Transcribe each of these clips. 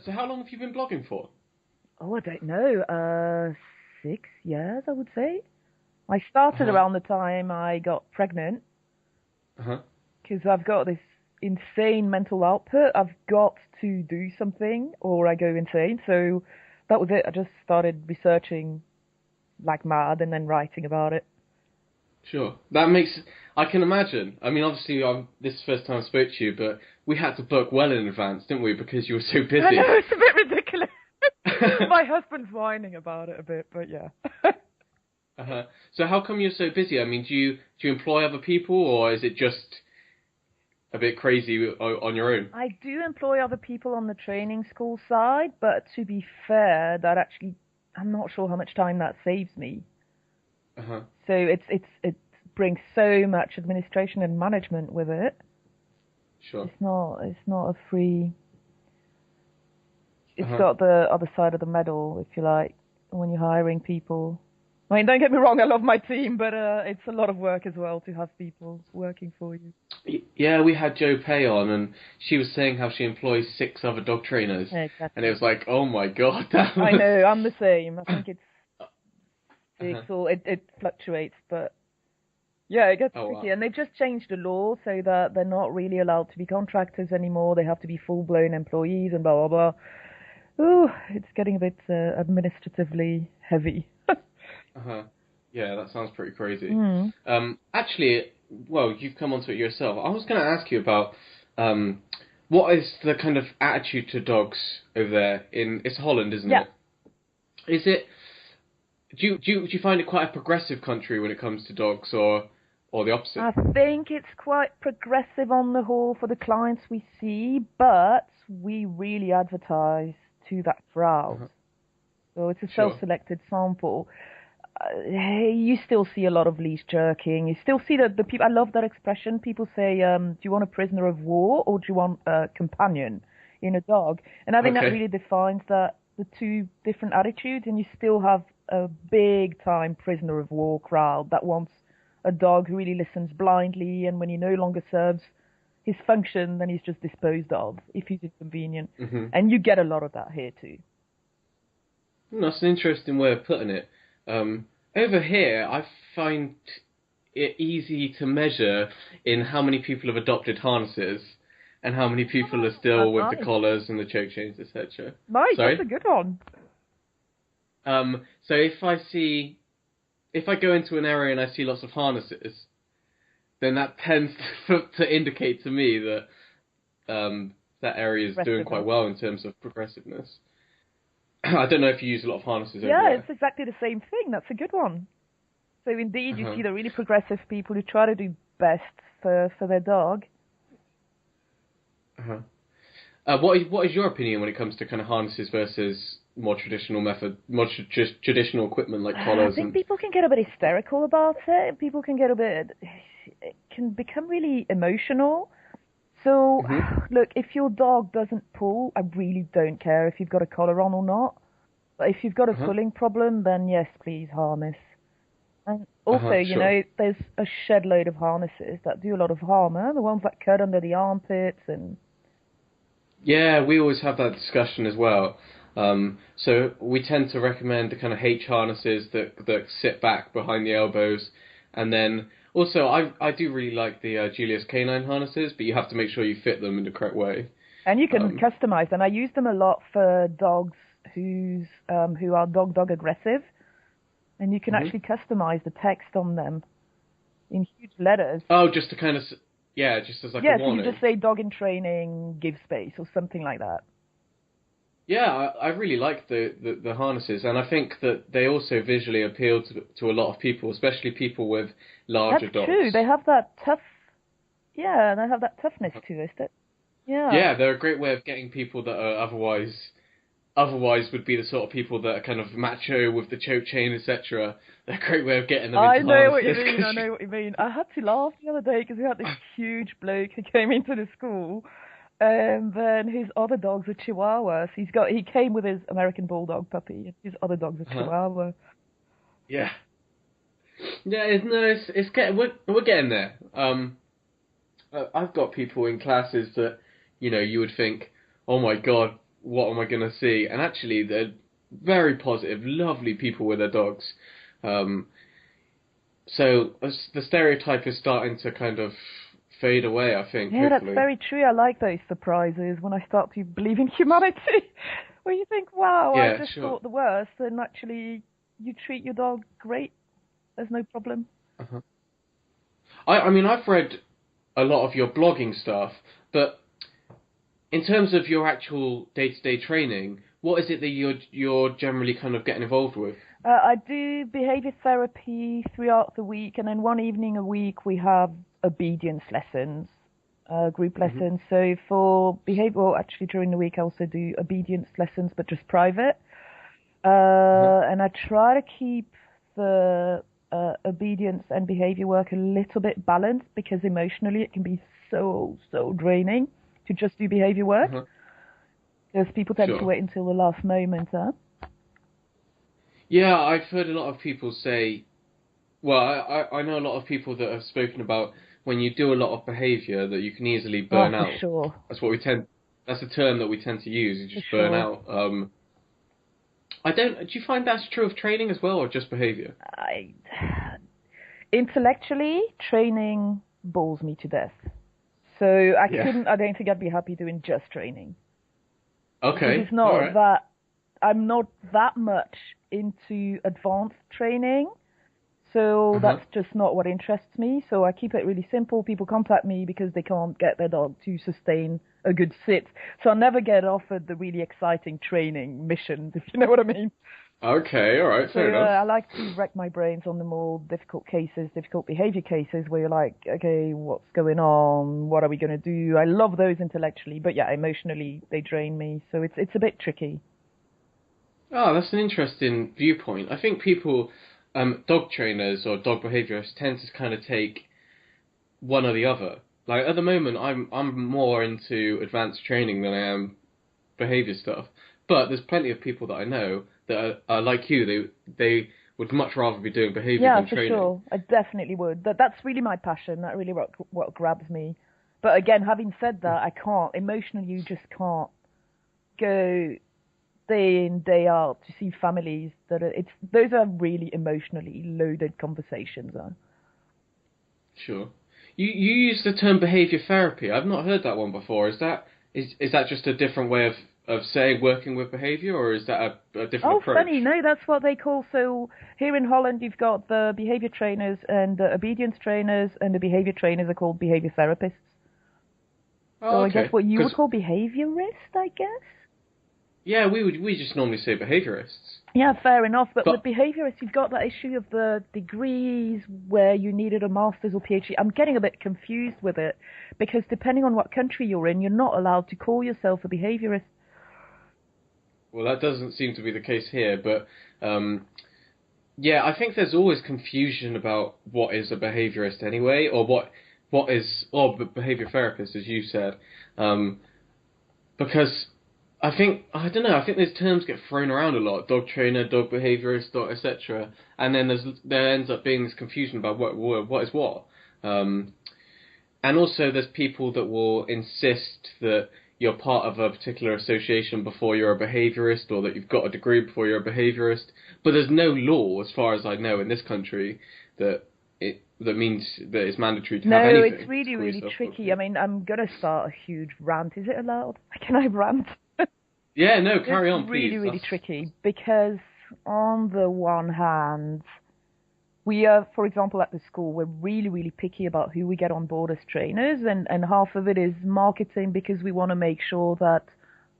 So how long have you been blogging for? Oh, I don't know. 6 years, I would say. I started Uh-huh. around the time I got pregnant Uh-huh. because I've got this insane mental output. I've got to do something or I go insane. So that was it. I just started researching like mad and then writing about it. Sure. That makes... I can imagine. I mean, obviously, this is the first time I spoke to you, but we had to book well in advance, didn't we? Because you were so I know busy. it's a bit ridiculous. My husband's whining about it a bit, but yeah. Uh-huh. So how come you're so busy? I mean, do you employ other people, or is it just a bit crazy on your own? I do employ other people on the training school side, but to be fair, that actually, I'm not sure how much time that saves me. Uh-huh. So it brings so much administration and management with it. Sure. It's not a free. It's Uh-huh. got the other side of the medal, if you like, when you're hiring people. I mean, don't get me wrong, I love my team, but it's a lot of work as well to have people working for you. Yeah, we had Joe Pay on, and she was saying how she employs 6 other dog trainers, Yeah, and it exactly. was like, oh my god, that I was. know, I'm the same. I think it's six Uh-huh. or it fluctuates, but yeah, it gets Oh tricky. wow. And they've just changed the law so that they're not really allowed to be contractors anymore. They have to be full-blown employees and blah, blah, blah. Ooh, it's getting a bit administratively heavy. Uh-huh. Yeah, that sounds pretty crazy. Mm. Actually, well, you've come onto it yourself. I was going to ask you about um, what is the kind of attitude to dogs over there in it's Holland, isn't Yeah, it? Is it do you find it quite a progressive country when it comes to dogs, or the I opposite? think it's quite progressive on the whole for the clients we see, but we really advertise to that crowd. Uh-huh. So it's a Sure. self-selected sample. You still see a lot of leash jerking. You still see the people. I love that expression. People say, "Do you want a prisoner of war or do you want a companion in a dog?" And I think that Okay. really defines that the two different attitudes. And you still have a big time prisoner of war crowd that wants a dog who really listens blindly, and when he no longer serves his function, then he's just disposed of if he's inconvenient. Mm-hmm. And you get a lot of that here too. That's an interesting way of putting it. Over here, I find it easy to measure in how many people have adopted harnesses and how many people are still with the Nice, collars and the choke chains, etc. nice. That's Sorry. a good one. So if I go into an area and I see lots of harnesses, then that tends to indicate to me that that area is doing quite Aggressiveness. well in terms of progressiveness. I don't know if you use a lot of harnesses over Yeah, there. it's exactly the same thing. That's a good one. So indeed, you Uh-huh. see the really progressive people who try to do best for their dog. Uh-huh. What is your opinion when it comes to kind of harnesses versus more traditional method, more traditional equipment like I collars think and? people can get a bit hysterical about it. People can get a bit, it can become really emotional. So, Hmm. look, if your dog doesn't pull, I really don't care if you've got a collar on or not. But if you've got a Uh-huh. pulling problem, then yes, please harness. And also, Uh-huh. Sure. there's a shed load of harnesses that do a lot of harm, huh? The ones that cut under the armpits and Yeah, we always have that discussion as well. So we tend to recommend the kind of H harnesses that sit back behind the elbows, and then also I do really like the Julius canine harnesses, but you have to make sure you fit them in the correct way. and you can Um, customize them. I use them a lot for dogs who are dog aggressive, and you can mhm. actually customize the text on them in huge letters. Oh, just to kind of yeah, just as like a Yeah, so you warning. just say dog in training, give space or something like that. Yeah, I really like the harnesses, and I think that they also visually appeal to a lot of people, especially people with That's larger true. dogs. They have that tough, yeah, they have that toughness to it. Yeah. Yeah, they're a great way of getting people that are otherwise would be the sort of people that are kind of macho with the choke chain, etc. They're a great way of getting them I into know what you harnesses. mean. I know what you mean. I had to laugh the other day because we had this huge bloke who came into the school, and then his other dog's a Chihuahua. So he came with his American Bulldog puppy, and his other dog's a Huh? Chihuahua. Yeah, yeah. It's getting we're getting there. I've got people in classes that you would think, oh my god. what am I going to see? And actually, they're very positive, lovely people with their dogs. Um, so the stereotype is starting to kind of fade away, I think, Yeah, that's hopefully. very true. I like those surprises when I start to believe in humanity. Where you think, wow, I Yeah, just sure. thought the worst, and actually you treat your dog great. There's no problem. Uh-huh. I mean, I've read a lot of your blogging stuff, but in terms of your actual day-to-day training, what is it that you're generally kind of getting involved with? I do behavior therapy throughout the week, and then one evening a week we have obedience lessons, group Hmm. lessons. So for behavior, well, actually during the week I also do obedience lessons, but just private. Uh-huh. And I try to keep the obedience and behavior work a little bit balanced because emotionally it can be so draining to just do behavior work Uh-huh. because people tend to Sure. wait until the last moment. Huh? Yeah, I've heard a lot of people say, well, I know a lot of people that have spoken about when you do a lot of behaviour that you can easily Oh, burn for out. sure, That's what we tend, that's the term that we tend to use, you for just burn sure. out. Do you find that's true of training as well, or just behaviour? I intellectually training bores me to death. So Yeah. I don't think I'd be happy doing just training because Okay, it's not alright. that I'm not that much into advanced training. So Uh-huh. that's just not what interests me. So I keep it really simple. People contact me because they can't get their dog to sustain a good sit. So I never get offered the really exciting training missions, if you know what I mean. Okay, alright, So fair enough. I like to wreck my brains on the more difficult cases, difficult behavior cases where you're like, okay, what's going on? What are we going to do? I love those intellectually, but yeah, emotionally they drain me. So it's a bit tricky. Oh, that's an interesting viewpoint. I think people, dog trainers or dog behaviourists tend to kind of take one or the other. Like at the moment, I'm more into advanced training than I am behavior stuff. But there's plenty of people that I know that are like you. They would much rather be doing behavior Yeah, than for training. sure. I definitely would. That's really my passion. That really what grabs me. But again, having said that, I can't emotionally. You just can't go day in day out to see families that are. It's those are really emotionally loaded conversations. Huh? Sure. You use the term behavior therapy. I've not heard that one before. Is that just a different way of saying working with behavior, or is that a different Oh, approach? funny. No, that's what they call. So here in Holland, you've got the behavior trainers and the obedience trainers, and the behavior trainers are called behavior therapists. Oh, So I guess okay. what you would Because call behaviorist, I guess. yeah, we just normally say behaviorists. Yeah, fair enough. But with But behaviorists, you've got that issue of the degrees where you needed a master's or PhD. I'm getting a bit confused with it because depending on what country you're in, you're not allowed to call yourself a behaviorist. well, that doesn't seem to be the case here. But yeah, I think there's always confusion about what is a behaviorist anyway, or what is or behavior therapist, as you said, um, because I don't know. I think these terms get thrown around a lot: dog trainer, dog behaviorist, dog etc. And then there ends up being this confusion about what is what. Um, And also, there's people that will insist that you're part of a particular association before you're a behaviorist, or that you've got a degree before you're a behaviorist. But there's no law, as far as I know, in this country that that means that it's mandatory to have No, it's anything to really, call really yourself a tricky. I behaviorist. mean, I'm going to start a huge rant. Is it allowed? Can I rant? Yeah, no, It's carry on, really, please. really That's tricky because on the one hand, we are, for example, at the school, we're really, really picky about who we get on board as trainers, and half of it is marketing because we want to make sure that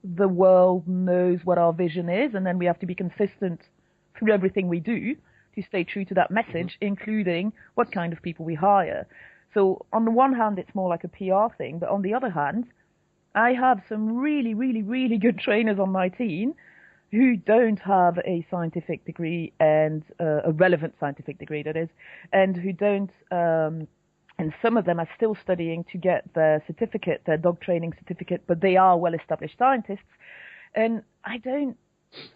the world knows what our vision is, and then we have to be consistent through everything we do to stay true to that mhm. message, including what kind of people we hire. So on the one hand, it's more like a PR thing, but on the other hand, I have some really, really, really good trainers on my team who don't have a scientific degree and a relevant scientific degree, that is, and who don't, and some of them are still studying to get their certificate, their dog training certificate, but they are well-established scientists. And I don't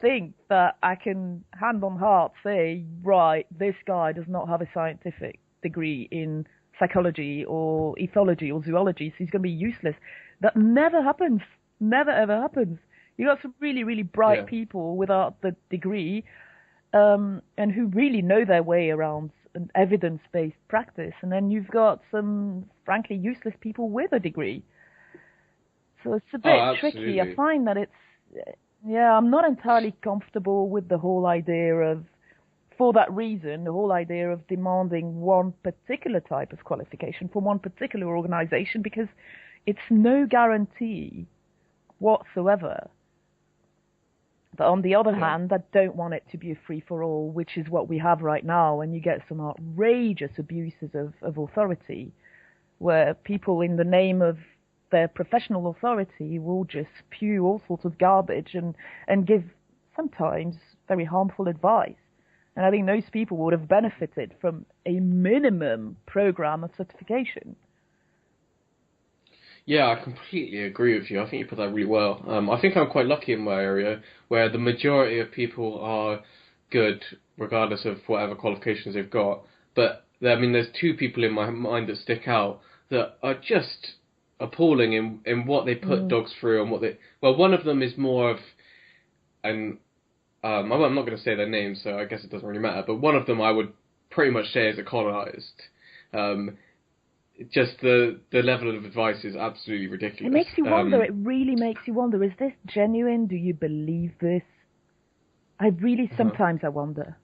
think that I can, hand on heart, say, right, this guy does not have a scientific degree in psychology or ethology or zoology, so he's going to be useless. That never happens. Never ever happens. You got some really, really bright people without the degree, and who really know their way around an evidence-based practice. And then you've got some, frankly, useless people with a degree. So it's a bit tricky. I find that I'm not entirely comfortable with the whole idea of, for that reason, the whole idea of demanding one particular type of qualification from one particular organization, because it's no guarantee whatsoever. But on the other hand, I don't want it to be a free-for-all, which is what we have right now, and you get some outrageous abuses of authority, where people, in the name of their professional authority, will just spew all sorts of garbage and give sometimes very harmful advice. And I think those people would have benefited from a minimum program of certification. Yeah, I completely agree with you. I think you put that really well. I think I'm quite lucky in my area, where the majority of people are good, regardless of whatever qualifications they've got. But, I mean, there's two people in my mind that stick out that are just appalling in what they put dogs through and what they... Well, one of them is more of an... I'm not going to say their name, so I guess it doesn't really matter. But one of them I would pretty much say is a colonized. Just the level of advice is absolutely ridiculous. It makes you wonder. It really makes you wonder. Is this genuine? Do you believe this? I really sometimes I wonder.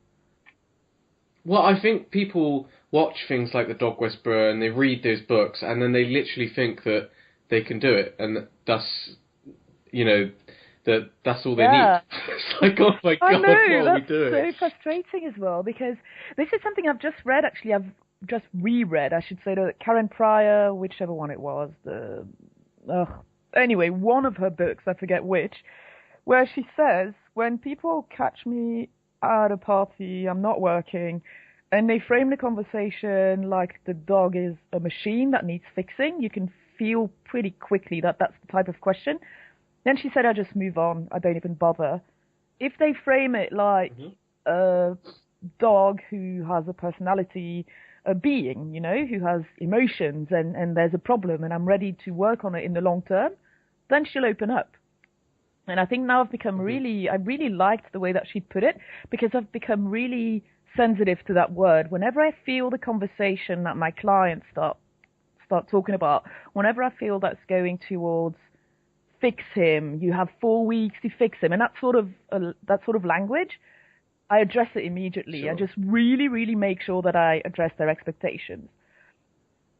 Well, I think people watch things like The Dog Whisperer and they read those books and then they literally think that they can do it, and thus, that's all they need. It's like, oh my God, what are we doing? That's so frustrating as well, because this is something I've just read, actually. I've just reread, I should say, to Karen Pryor, whichever one it was. Anyway, one of her books, I forget which, where she says, when people catch me at a party, I'm not working, and they frame the conversation like the dog is a machine that needs fixing, you can feel pretty quickly that that's the type of question. Then she said, I just move on, I don't even bother. If they frame it like a dog who has a personality, a being, who has emotions, and there's a problem and I'm ready to work on it in the long term, then she'll open up. And I think now I've become I really liked the way that she put it, because I've become really sensitive to that word. Whenever I feel the conversation that my clients start talking about, whenever I feel that's going towards fix him, you have 4 weeks to fix him, and that sort of language, I address it immediately. Sure. I just really, really make sure that I address their expectations.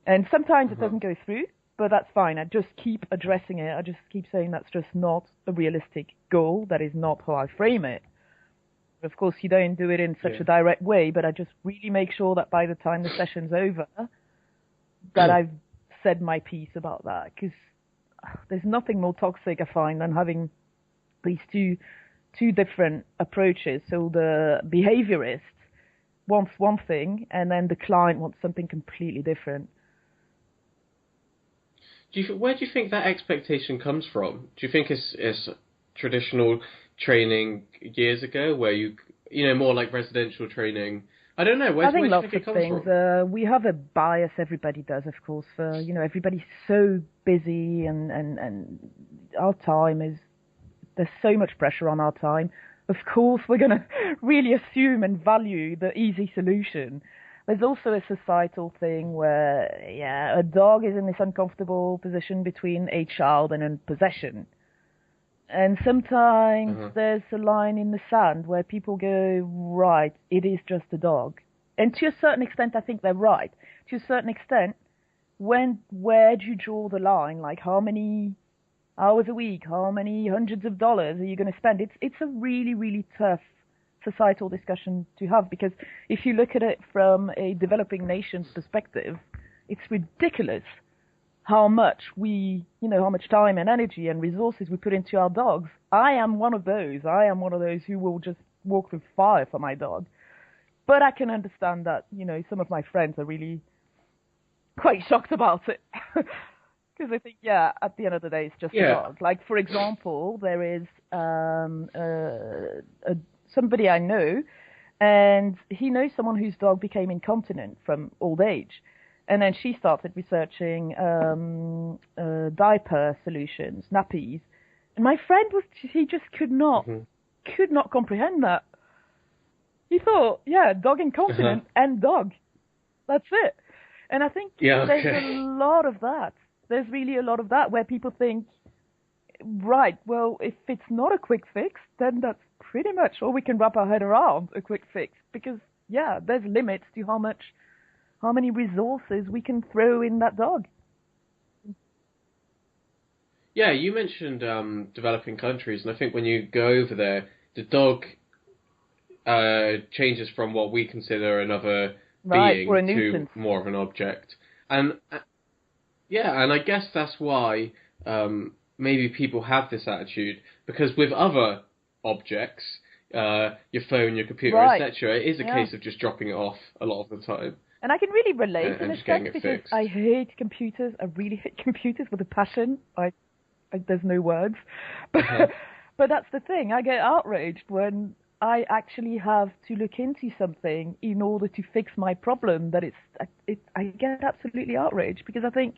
And sometimes it doesn't go through, but that's fine. I just keep addressing it. I just keep saying that's just not a realistic goal. That is not how I frame it. Of course, you don't do it in such a direct way, but I just really make sure that by the time the session's over, that I've said my piece about that. Because there's nothing more toxic, I find, than having these two different approaches. So the behaviorist wants one thing, and then the client wants something completely different. Where do you think that expectation comes from? Do you think it's traditional training years ago, where more like residential training? I don't know. Where do you think it comes from? We have a bias. Everybody does, of course. For everybody's so busy, and our time is. There's so much pressure on our time. Of course, we're going to really assume and value the easy solution. There's also a societal thing where, a dog is in this uncomfortable position between a child and a possession. And sometimes there's a line in the sand where people go, right, it is just a dog. And to a certain extent, I think they're right. To a certain extent, where do you draw the line? Like, how many hours a week, how many hundreds of dollars are you going to spend? It's a really, really tough societal discussion to have, because if you look at it from a developing nation's perspective, it's ridiculous how much how much time and energy and resources we put into our dogs. I am one of those who will just walk through fire for my dog. But I can understand that, some of my friends are really quite shocked about it. Because I think, at the end of the day, it's just a dog. Like, for example, there is somebody I know, and he knows someone whose dog became incontinent from old age. And then she started researching diaper solutions, nappies. my friend he just could not comprehend that. He thought, yeah, dog incontinent and dog. That's it. And I think there's a lot of that. There's really a lot of that where people think, right, well, if it's not a quick fix, then that's pretty much all we can wrap our head around, a quick fix. Because, yeah, there's limits to how many resources we can throw in that dog. Yeah, you mentioned developing countries, and I think when you go over there, the dog changes from what we consider another being to more of an object. And and I guess that's why maybe people have this attitude, because with other objects, your phone, your computer, etc., it is a case of just dropping it off a lot of the time. And I can really relate in a sense because fixed. I hate computers. I really hate computers with a passion. There's no words. But that's the thing. I get outraged when I actually have to look into something in order to fix my problem. I get absolutely outraged because I think,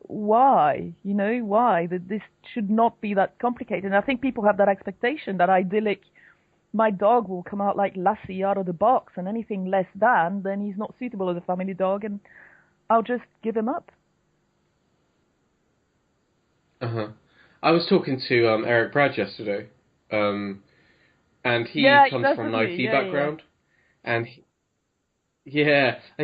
why? Why? That this should not be that complicated. And I think people have that expectation that idyllic, my dog will come out like Lassie out of the box, and anything less than, then he's not suitable as a family dog, and I'll just give him up. I was talking to Eric Brad yesterday, and he comes from an IT background, and he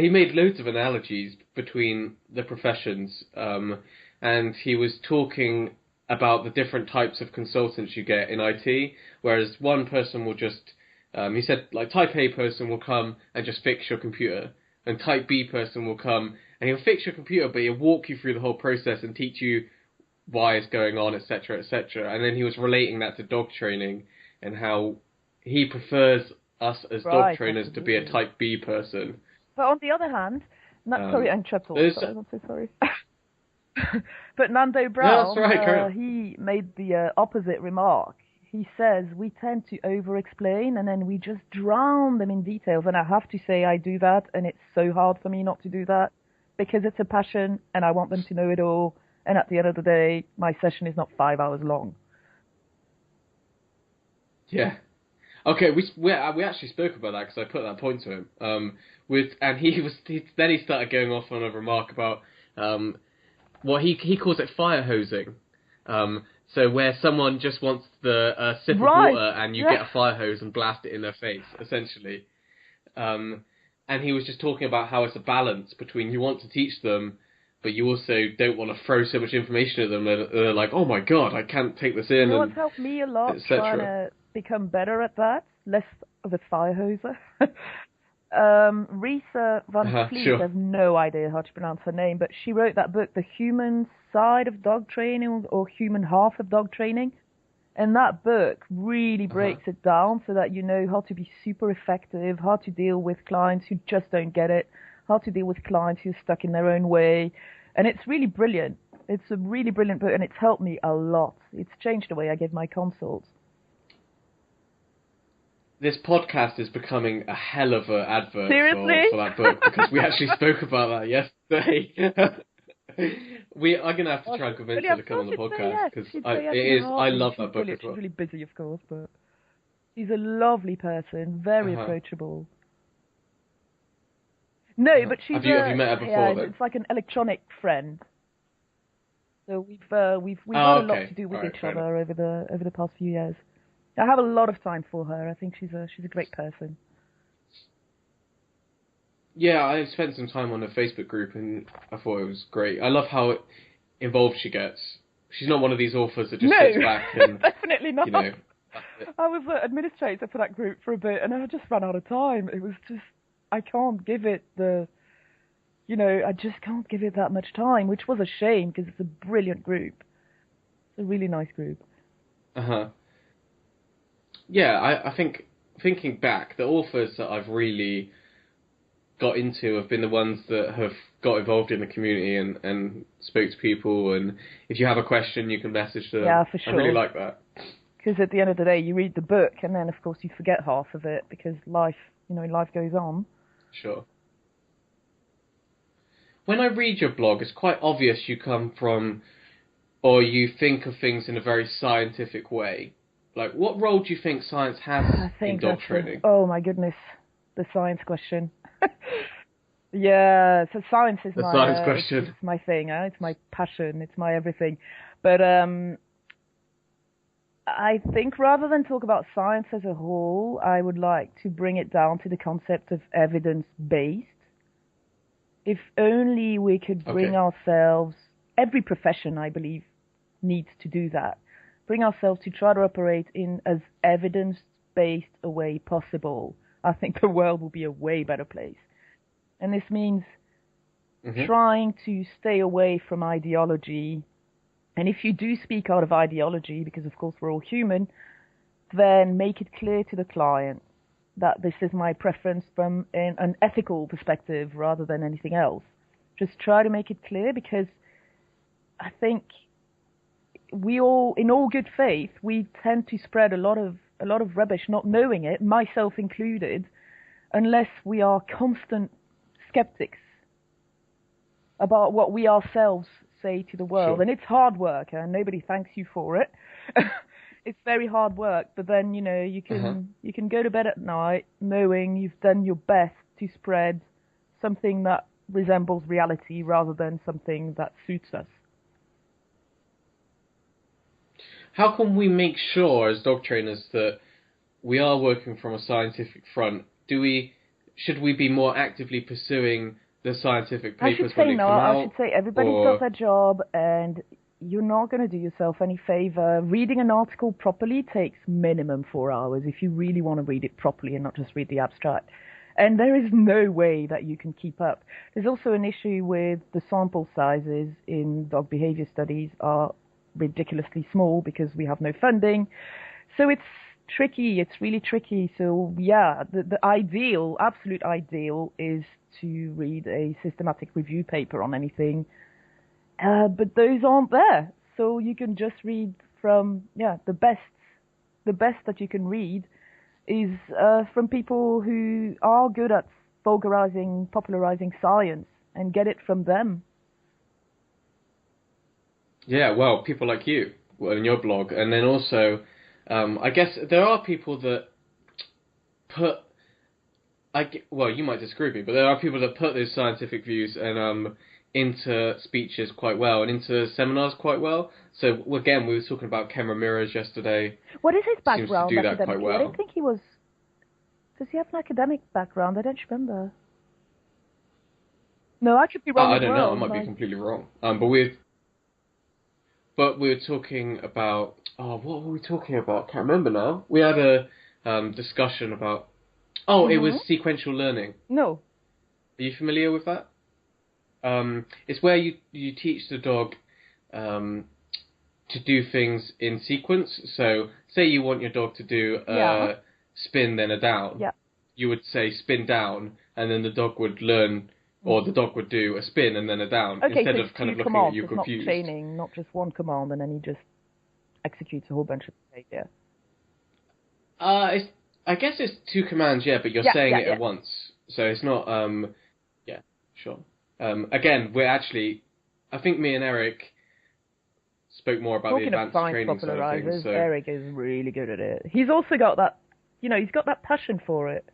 made loads of analogies between the professions, and he was talking about the different types of consultants you get in IT, whereas one person will just, he said, like, type A person will come and just fix your computer, and type B person will come and he'll fix your computer, but he'll walk you through the whole process and teach you why it's going on, etc., etc. And then he was relating that to dog training and how he prefers us as dog trainers to be a type B person. But on the other hand, sorry, I'm sorry, I'm so sorry. But Nando Brown, he made the opposite remark. He says we tend to over-explain and then we just drown them in details. And I have to say I do that, and it's so hard for me not to do that because it's a passion and I want them to know it all. And at the end of the day, my session is not 5 hours long. Yeah. Okay, we actually spoke about that because I put that point to him. Then he started going off on a remark about what he calls it fire hosing. So where someone just wants the sip of water and you get a fire hose and blast it in their face, essentially. And he was just talking about how it's a balance between you want to teach them, but you also don't want to throw so much information at them that they're like, oh my god, I can't take this in. You know what's helped me a lot trying to become better at that? Less of a fire hoser. Risa van Vliet, I have no idea how to pronounce her name, but she wrote that book, The Human Side of Dog Training, or Human Half of Dog Training. And that book really breaks it down so that you know how to be super effective, how to deal with clients who just don't get it, how to deal with clients who are stuck in their own way. And it's really brilliant. It's a really brilliant book, and it's helped me a lot. It's changed the way I give my consults. This podcast is becoming a hell of an advert for that book, because we actually spoke about that yesterday. I'm going to have to try and convince her to come on the podcast, because I love that book as well. She's really busy, of course, but she's a lovely person, very approachable. No, but she's have you met her before, then? It's like an electronic friend. So we've had a lot to do with each other over the past few years. I have a lot of time for her. I think she's a great person. Yeah, I spent some time on her Facebook group and I thought it was great. I love how involved she gets. She's not one of these authors that just sits back and... definitely not. You know, I was administrator for that group for a bit and I just ran out of time. It was just, I can't give it I just can't give it that much time, which was a shame because it's a brilliant group. It's a really nice group. Yeah, I think, thinking back, the authors that I've really got into have been the ones that have got involved in the community and spoke to people, and if you have a question, you can message them. Yeah, for sure. I really like that. Because at the end of the day, you read the book, and then, of course, you forget half of it, because life goes on. Sure. When I read your blog, it's quite obvious you come from or you think of things in a very scientific way? Like, what role do you think science has in dog training? Oh my goodness, the science question. Yeah, so science is The science question. it's my thing. It's my passion. It's my everything. But I think rather than talk about science as a whole, I would like to bring it down to the concept of evidence-based. If only we could bring ourselves, every profession, I believe, needs to do that. Bring ourselves to try to operate in as evidence-based a way possible. I think the world will be a way better place. And this means trying to stay away from ideology. And if you do speak out of ideology, because of course we're all human, then make it clear to the client that this is my preference from an ethical perspective rather than anything else. Just try to make it clear, because I think we all, in all good faith, we tend to spread a lot of rubbish, not knowing it, myself included, unless we are constant skeptics about what we ourselves say to the world. Sure. And it's hard work, and nobody thanks you for it. It's very hard work, but then, you can go to bed at night knowing you've done your best to spread something that resembles reality rather than something that suits us. How can we make sure as dog trainers that we are working from a scientific front? Should we be more actively pursuing the scientific papers when they come out? I should say everybody's got their job, and you're not going to do yourself any favor. Reading an article properly takes minimum 4 hours if you really want to read it properly and not just read the abstract. And there is no way that you can keep up. There's also an issue with the sample sizes in dog behavior studies are ridiculously small because we have no funding. So it's tricky. It's really tricky. So yeah, the ideal, absolute ideal is to read a systematic review paper on anything. But those aren't there. So you can just read from, the best that you can read is from people who are good at popularizing science, and get it from them. Yeah, well, people like you in your blog. And then also, I guess there are people that put, you might disagree with me, but there are people that put those scientific views and into speeches quite well and into seminars quite well. So again, we were talking about Ken Ramirez yesterday. What is his background? Seems to do that quite well. I don't think he was. Does he have an academic background? I don't remember. No, I could be wrong. I don't know. I might be completely wrong. But we were talking about. Oh, what were we talking about? Can't remember now. We had a discussion about. Oh, it was sequential learning. No. Are you familiar with that? It's where you teach the dog to do things in sequence. So, say you want your dog to do a spin, then a down. Yeah. You would say spin down, and then the dog would learn, or the dog would do a spin and then a down, instead of kind of looking at you confused. It's not training, not just one command, and then he just executes a whole bunch of behavior. I guess it's 2 commands, but you're saying it at once. So it's not, sure. Again, I think me and Eric spoke more about the advanced training side of things. So. Eric is really good at it. He's also got that, he's got that passion for it.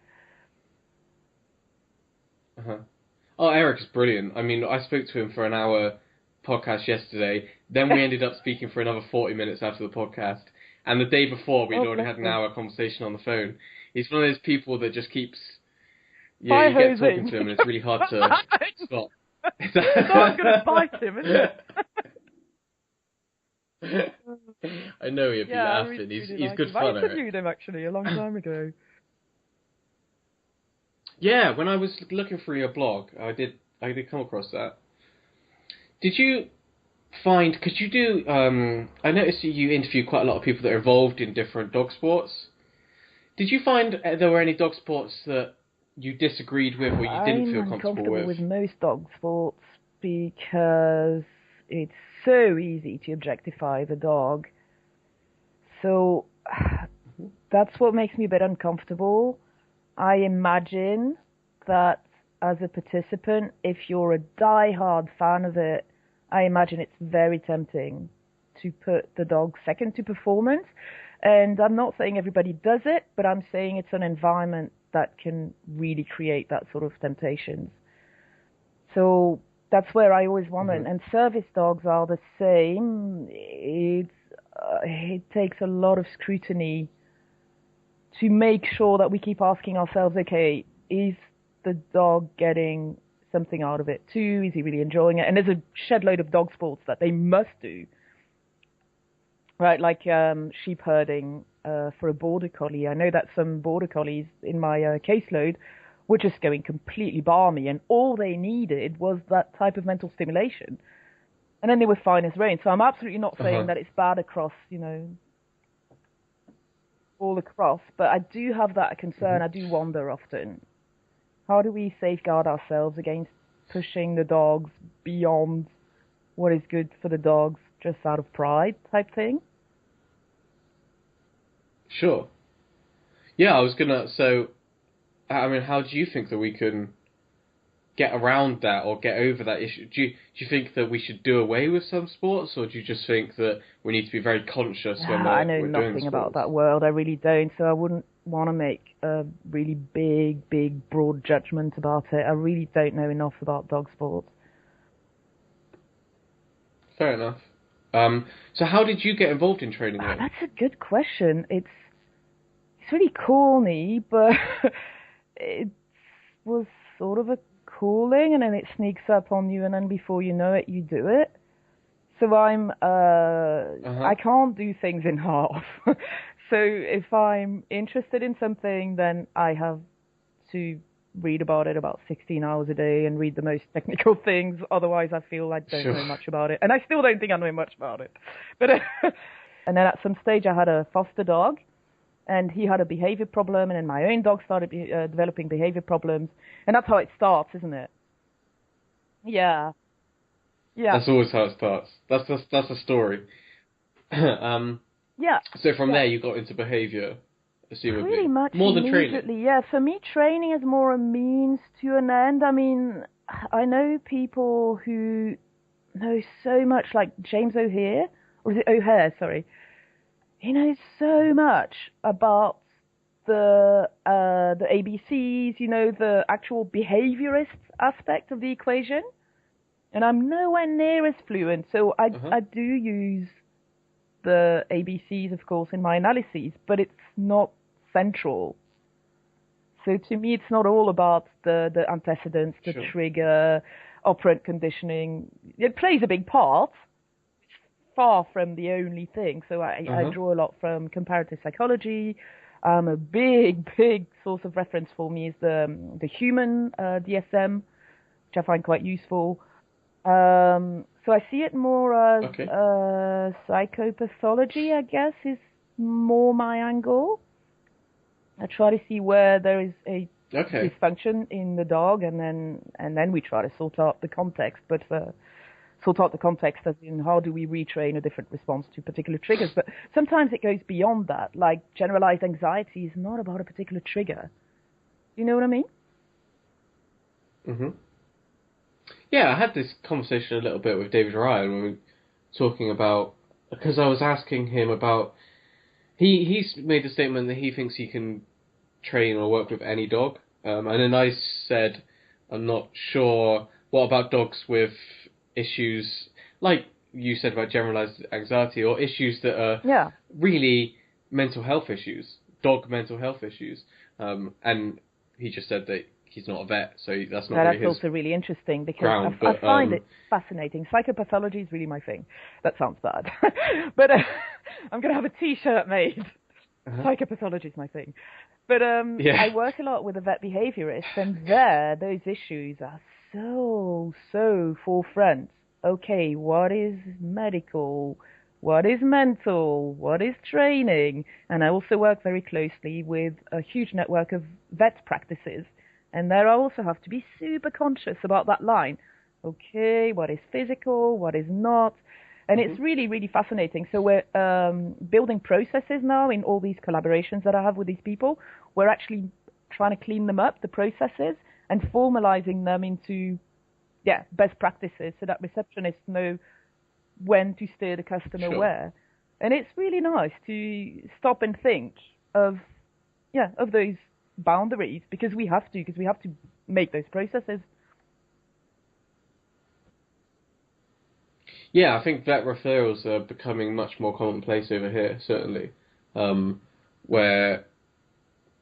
Oh, Eric's brilliant. I mean, I spoke to him for an hour podcast yesterday. Then we ended up speaking for another 40 minutes after the podcast. And the day before, we'd already had an hour conversation on the phone. He's one of those people that just keeps... Yeah, you get talking to him and it's really hard to stop. Someone's going to bite him, isn't it? I know he'd be laughing. He's good fun, Eric. I interviewed him, actually, a long time ago. Yeah, when I was looking through your blog, I did come across that. Did you find, because you do, I noticed you interview quite a lot of people that are involved in different dog sports. Did you find there were any dog sports that you disagreed with or you didn't feel comfortable with? I'm uncomfortable with most dog sports because it's so easy to objectify the dog. So that's what makes me a bit uncomfortable. I imagine that as a participant, if you're a die-hard fan of it, I imagine it's very tempting to put the dog second to performance. And I'm not saying everybody does it, but I'm saying it's an environment that can really create that sort of temptations. So that's where I always wonder. And service dogs are the same. It takes a lot of scrutiny to make sure that we keep asking ourselves, okay, is the dog getting something out of it too? Is he really enjoying it? And there's a shed load of dog sports that they must do, right? Like sheep herding for a border collie. I know that some border collies in my caseload were just going completely balmy, and all they needed was that type of mental stimulation. And then they were fine as rain. So I'm absolutely not saying that it's bad across, all across, but I do have that concern. I do wonder often, how do we safeguard ourselves against pushing the dogs beyond what is good for the dogs just out of pride type thing? Sure. Yeah, I was how do you think that we can get around that or get over that issue? Do you think that we should do away with some sports, or do you just think that we need to be very conscious when we're doing sports? I know nothing about that world. I really don't. So I wouldn't want to make a really big, broad judgment about it. I really don't know enough about dog sports. Fair enough. So how did you get involved in training then? That's a good question. It's really corny, but it was sort of a calling, and then it sneaks up on you, and then before you know it, you do it. So I can't do things in half. So if I'm interested in something, then I have to read about it about 16 hours a day and read the most technical things. Otherwise, I feel I don't know much about it. And I still don't think I know much about it. But and then at some stage, I had a foster dog, and he had a behavior problem, and then my own dog started developing behavior problems. And that's how it starts, isn't it? Yeah. Yeah. That's always how it starts. That's the story. Yeah. So from there, you got into behavior, assumably. Pretty much more than training. Yeah, for me, training is more a means to an end. I mean, I know people who know so much, like James O'Hare, or is it O'Hare, sorry. He knows so much about the ABCs, the actual behaviorist aspect of the equation. And I'm nowhere near as fluent, so I do use the ABCs, of course, in my analyses, but it's not central. So to me, it's not all about the antecedents, the trigger, operant conditioning. It plays a big part. It's far from the only thing. So I draw a lot from comparative psychology. A big source of reference for me is the human DSM, which I find quite useful. So I see it more as psychopathology, I guess, is more my angle. I try to see where there is a dysfunction in the dog, and then we try to sort out the context. But sort out the context as in how do we retrain a different response to particular triggers. But sometimes it goes beyond that. Like generalized anxiety is not about a particular trigger. You know what I mean? Mm-hmm. Yeah, I had this conversation a little bit with David Ryan when we were talking about, because I was asking him about, he's made the statement that he thinks he can train or work with any dog, and then I said, I'm not sure, what about dogs with issues, like you said about generalized anxiety, or issues that are really mental health issues, dog mental health issues, and he just said that he's not a vet, so that's not really his. That's also really interesting because ground, I find it fascinating. Psychopathology is really my thing. That sounds bad. But I'm going to have a T-shirt made. Psychopathology is my thing. But I work a lot with a vet behaviorist, and those issues are so forefront. Okay, what is medical? What is mental? What is training? And I also work very closely with a huge network of vet practices. And there I also have to be super conscious about that line. Okay, what is physical, what is not? And it's really, really fascinating. So we're building processes now in all these collaborations that I have with these people. We're actually trying to clean them up, the processes, and formalizing them into best practices so that receptionists know when to steer the customer where. And it's really nice to stop and think of those boundaries, because we have to make those processes. Yeah, I think vet referrals are becoming much more commonplace over here, certainly. Where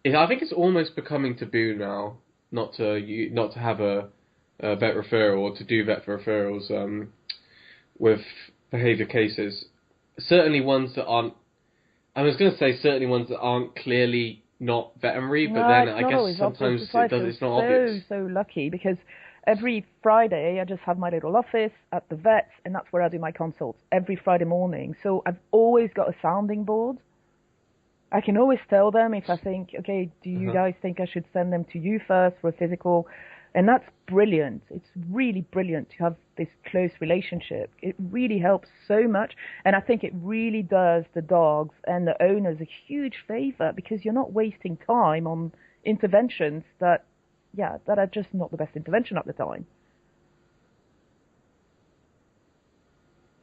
I think it's almost becoming taboo now not to have a vet referral or to do vet referrals with behaviour cases. Certainly ones that aren't. I was going to say certainly ones that aren't clearly not veterinary, but then I guess sometimes it's not obvious. So lucky, because every Friday I just have my little office at the vet's, and that's where I do my consults every Friday morning. So I've always got a sounding board. I can always tell them if I think, okay, do you guys think I should send them to you first for a physical? And that's brilliant. It's really brilliant to have this close relationship. It really helps so much. And I think it really does the dogs and the owners a huge favor, because you're not wasting time on interventions that are just not the best intervention at the time.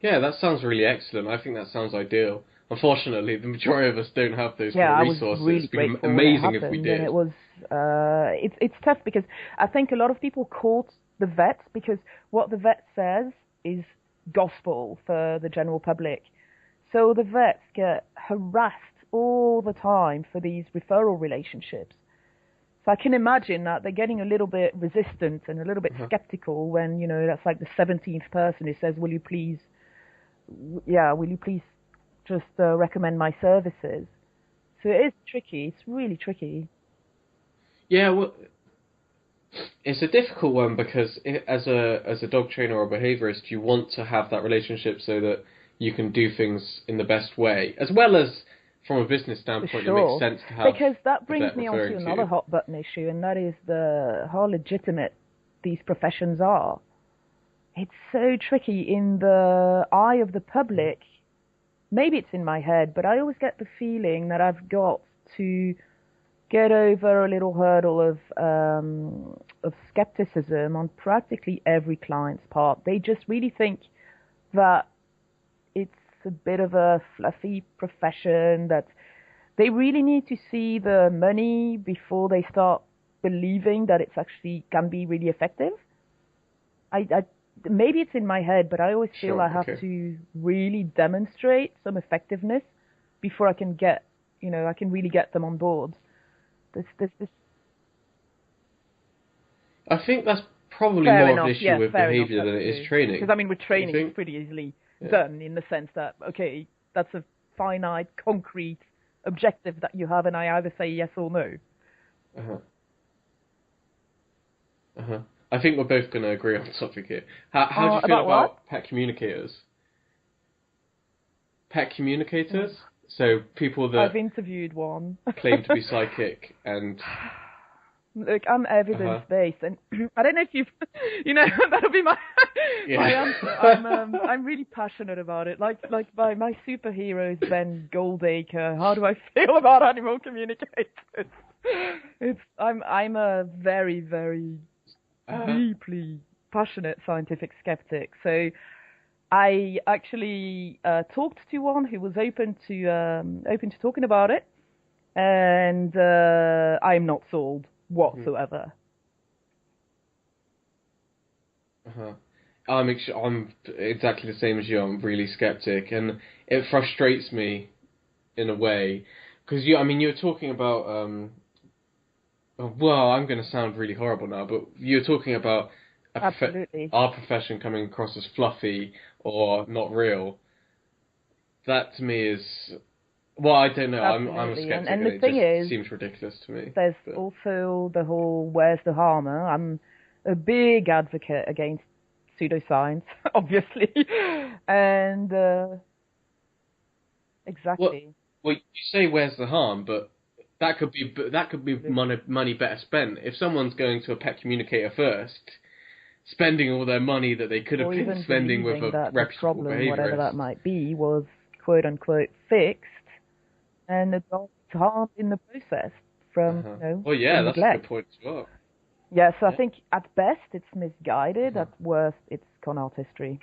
Yeah, that sounds really excellent. I think that sounds ideal. Unfortunately, the majority of us don't have those kind of resources. I was really grateful It'd be amazing when it happened, if we did. And it was, it's tough, because I think a lot of people quote the vet, because what the vet says is gospel for the general public. So the vets get harassed all the time for these referral relationships. So I can imagine that they're getting a little bit resistant and a little bit skeptical when, that's like the 17th person who says, will you please just recommend my services. So it is tricky. It's really tricky. Yeah, well, it's a difficult one, because as a dog trainer or a behaviourist, you want to have that relationship so that you can do things in the best way, as well as from a business standpoint. It makes sense to have. Because that brings me on to another hot button issue, and that is how legitimate these professions are. It's so tricky in the eye of the public. Maybe it's in my head, but I always get the feeling that I've got to get over a little hurdle of skepticism on practically every client's part. They just really think that it's a bit of a fluffy profession, that they really need to see the money before they start believing that it's actually can be really effective. Maybe it's in my head, but I always feel I have to really demonstrate some effectiveness before I can I can really get them on board. This. I think that's probably more of an issue with behaviour than it is training. Because with training, it's pretty easily done, in the sense that, okay, that's a finite, concrete objective that you have, and I either say yes or no. I think we're both going to agree on the topic here. How do you feel about pet communicators? Pet communicators? So people that I've interviewed one. claim to be psychic and... Look, I'm evidence-based, and I don't know if you've... that'll be my answer. I'm really passionate about it. Like my superhero is Ben Goldacre. How do I feel about animal communicators? I'm a very, very... deeply passionate scientific skeptic. So I actually talked to one who was open to talking about it, and I'm not sold whatsoever. I'm exactly the same as you. I'm really skeptic, and it frustrates me in a way, because you were talking about well, I'm going to sound really horrible now, but you're talking about our profession coming across as fluffy or not real. That to me is... Well, I don't know. I'm a skeptic, and the thing is, seems ridiculous to me. There's also the whole where's the harmer. I'm a big advocate against pseudoscience, obviously, and exactly. Well, you say where's the harm, but that could be money better spent. If someone's going to a pet communicator first, spending all their money that they could have been spending with a reputable behaviourist, whatever that might be, was quote unquote fixed, and the dog's harmed in the process from well, yeah, that's neglect. A good point as well. Yeah, so I think at best it's misguided, at worst it's con artistry.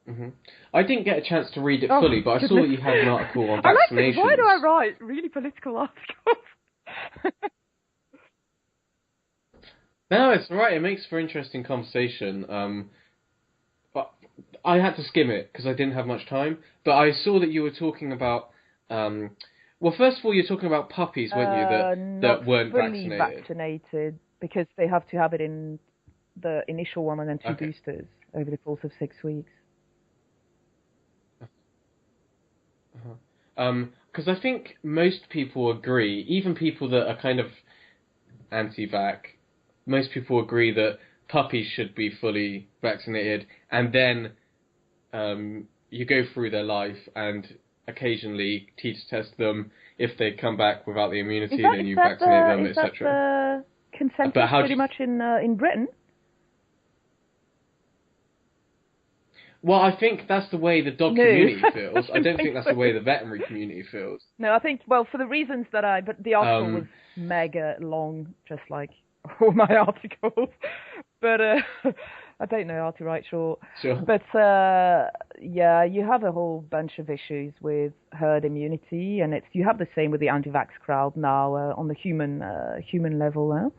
Mm-hmm. I didn't get a chance to read it Oh, fully, but I saw goodness. that you had an article on I like vaccinations. it. Why do I write really political articles? No, it's all right. It makes for interesting conversation. But I had to skim it because I didn't have much time. But I saw that you were talking about. Well, first of all, you're talking about puppies, weren't you? That weren't Not fully vaccinated. vaccinated because they have to have it in the initial one and then 2 boosters over the course of 6 weeks. Because I think most people agree, even people that are kind of anti-vax, most people agree that puppies should be fully vaccinated, and then you go through their life and occasionally teeth test them. If they come back without the immunity, then you vaccinate them, etc. Is that the consensus pretty much in Britain? Well, I think that's the way the dog community feels. I don't think that's the way the veterinary community feels. No, I think, well, for the reasons that but the article was mega long, just like all my articles. But I don't know how to write short. Sure. But yeah, you have a whole bunch of issues with herd immunity, and you have the same with the anti-vax crowd now on the human level.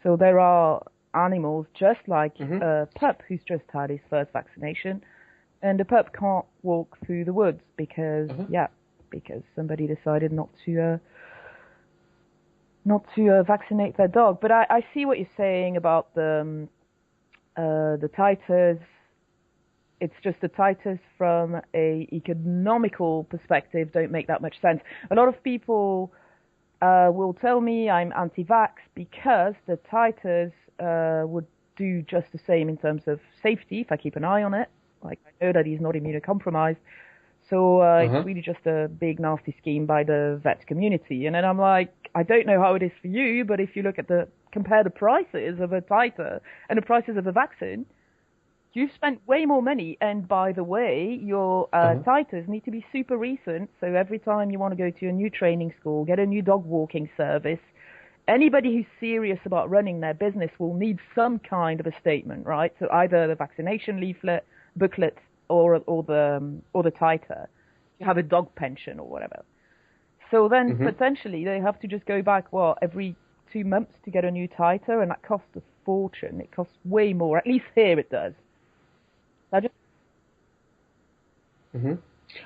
So there are animals just like a pup who's just had his first vaccination, and the pup can't walk through the woods because because somebody decided not to vaccinate their dog. But I see what you're saying about the titers. It's just the titers from a economical perspective don't make that much sense. A lot of people will tell me I'm anti-vax because the titers would do just the same in terms of safety if I keep an eye on it. Like, I know that he's not immunocompromised. So it's really just a big nasty scheme by the vet community. And then I'm like, I don't know how it is for you, but if you look at compare the prices of a titer and the prices of a vaccine, you've spent way more money. And by the way, your titers need to be super recent. So every time you want to go to a new training school, get a new dog walking service, anybody who's serious about running their business will need some kind of a statement, right? So either the vaccination leaflet, booklet, or the titer. You have a dog pension or whatever. So then potentially they have to just go back every 2 months to get a new titer, and that costs a fortune. It costs way more. At least here it does.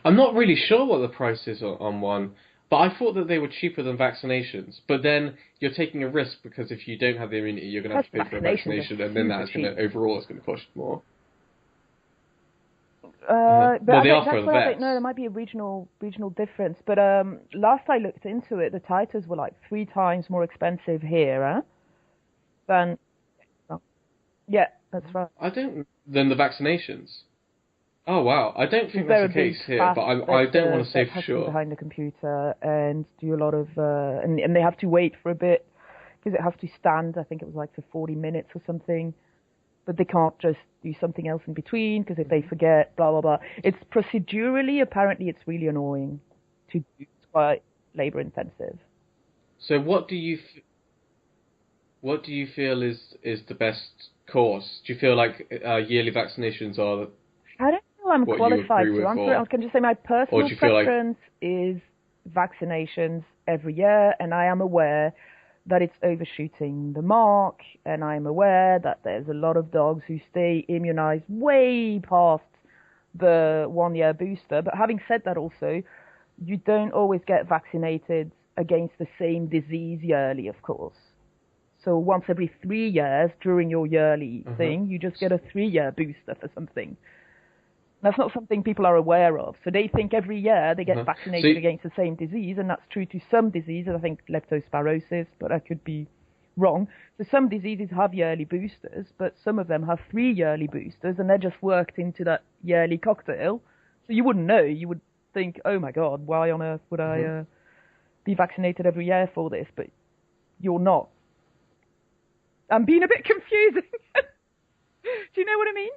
I'm not really sure what the price is on one, but I thought that they were cheaper than vaccinations. But then you're taking a risk because if you don't have the immunity, you're going to have to pay for a vaccination, and then that's going to overall it's going to cost you more. But well, they that's are for the where vets. there might be a regional difference. But last I looked into it, the titers were like 3 times more expensive here than. Yeah, that's right. Than the vaccinations. Oh wow, I don't think that's the case here, but I don't want to say for sure. Behind the computer and do a lot of and they have to wait for a bit because it has to stand. I think it was like for 40 minutes or something. But they can't just do something else in between because if they forget, blah, blah, blah. It's procedurally, apparently it's really annoying to do. It's quite labour intensive. So what do you feel is the best course? Do you feel like yearly vaccinations are I don't know I'm qualified to answer it. I can just say my personal preference is vaccinations every year, and I am aware that it's overshooting the mark, and I'm aware that there's a lot of dogs who stay immunized way past the 1-year booster. But having said that also, you don't always get vaccinated against the same disease yearly, of course. So once every 3 years during your yearly thing, you just get a 3-year booster for something. That's not something people are aware of. So they think every year they get vaccinated against the same disease, and that's true to some diseases. I think leptospirosis, but I could be wrong. So some diseases have yearly boosters, but some of them have 3 yearly boosters, and they're just worked into that yearly cocktail. So you wouldn't know. You would think, oh my God, why on earth would I be vaccinated every year for this? But you're not. I'm being a bit confusing. Do you know what I mean?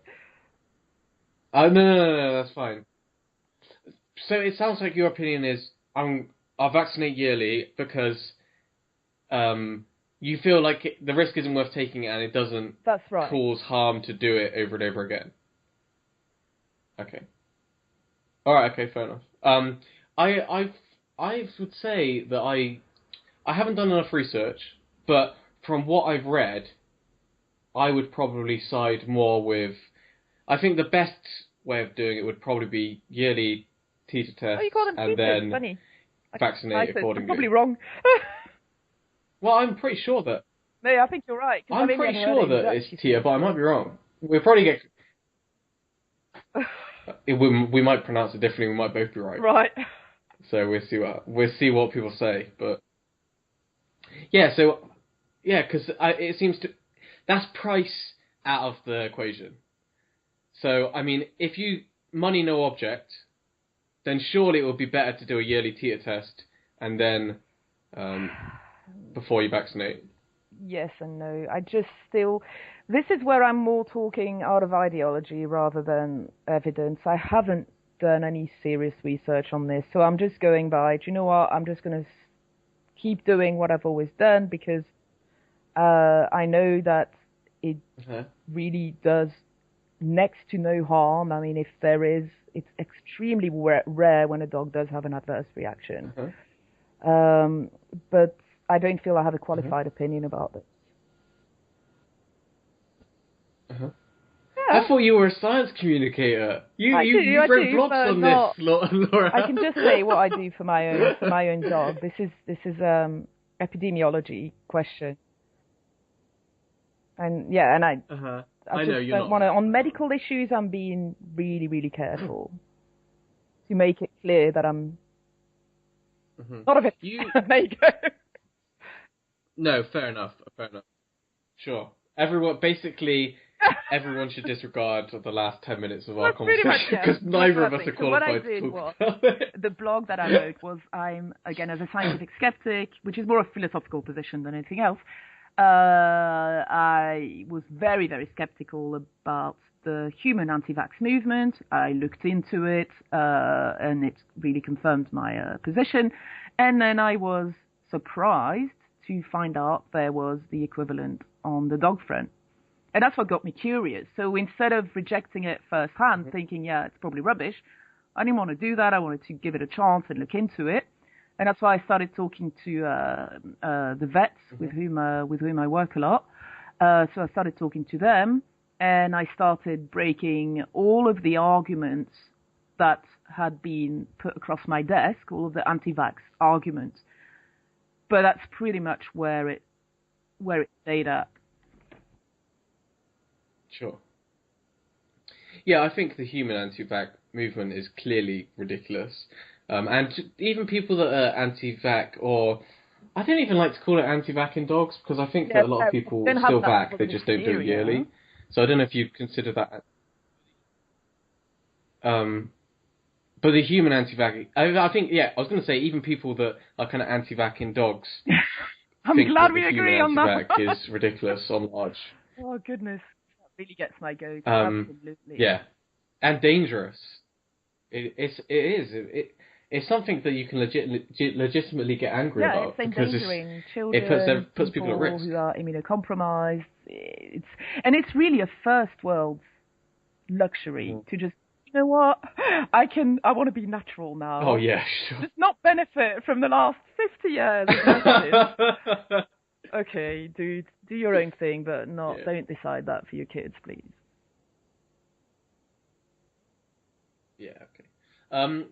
No, that's fine. So it sounds like your opinion is I'll vaccinate yearly because you feel like the risk isn't worth taking and it doesn't cause harm to do it over and over again. Okay. All right. Okay. Fair enough. I would say that I haven't done enough research, but from what I've read, I would probably side more with. I think the best way of doing it would probably be yearly teeter Oh, you tests call them and teachers? then Funny. vaccinate I'm accordingly. probably wrong. Well, I'm pretty sure that No, I think you're right. Because I'm I've only pretty ever heard sure it that it's exactly teeter, said but I might before. be wrong. We'll probably get. We might pronounce it differently. We might both be right. Right. So we'll see what people say. But yeah, so yeah, because it seems to that's price out of the equation. So I mean, if you money no object, then surely it would be better to do a yearly teeter test and then before you vaccinate. Yes and no. I just still. This is where I'm more talking out of ideology rather than evidence. I haven't done any serious research on this, so I'm just going by. Do you know what? I'm just going to keep doing what I've always done because I know that it really does next to no harm. I mean, if there is, it's extremely rare when a dog does have an adverse reaction. But I don't feel I have a qualified opinion about this. Yeah. I thought you were a science communicator. You've read blogs on not, this, Laura. I can just say what I do for my own dog. This is epidemiology question. And yeah, and I just don't want to. On medical issues, I'm being really, really careful to make it clear that I'm not of it. There you go. No, fair enough. Sure. Everyone should disregard the last 10 minutes of our conversation because neither of us are qualified to talk about it. The blog that I wrote was, I'm, again, as a scientific skeptic, which is more a philosophical position than anything else, I was very, very skeptical about the human anti-vax movement. I looked into it, and it really confirmed my position. And then I was surprised to find out there was the equivalent on the dog front. And that's what got me curious. So instead of rejecting it firsthand, thinking, yeah, it's probably rubbish, I didn't want to do that. I wanted to give it a chance and look into it. And that's why I started talking to the vets with whom I work a lot. So I started talking to them, and I started breaking all of the arguments that had been put across my desk, all of the anti-vax arguments. But that's pretty much where it stayed at. Sure. Yeah, I think the human anti-vax movement is clearly ridiculous. And even people that are anti-vax, or I don't even like to call it anti-vax in dogs, because I think that a lot of people still vax, they just don't do it yearly. So I don't know if you'd consider that. But the human anti-vax, I think, yeah, I was going to say even people that are kind of anti-vax in dogs. I'm glad we agree on that. The human anti-vax is ridiculous on large. Oh goodness, that really gets my goat. Absolutely. Yeah, and dangerous. It's something that you can legitimately get angry about. Yeah, it's endangering children, it puts people at risk who are immunocompromised. It's really a first world luxury to just, you know what, I want to be natural now. Oh yeah, sure. Just not benefit from the last 50 years of medicine. Okay, dude, do your own thing, but don't decide that for your kids, please. Yeah, okay.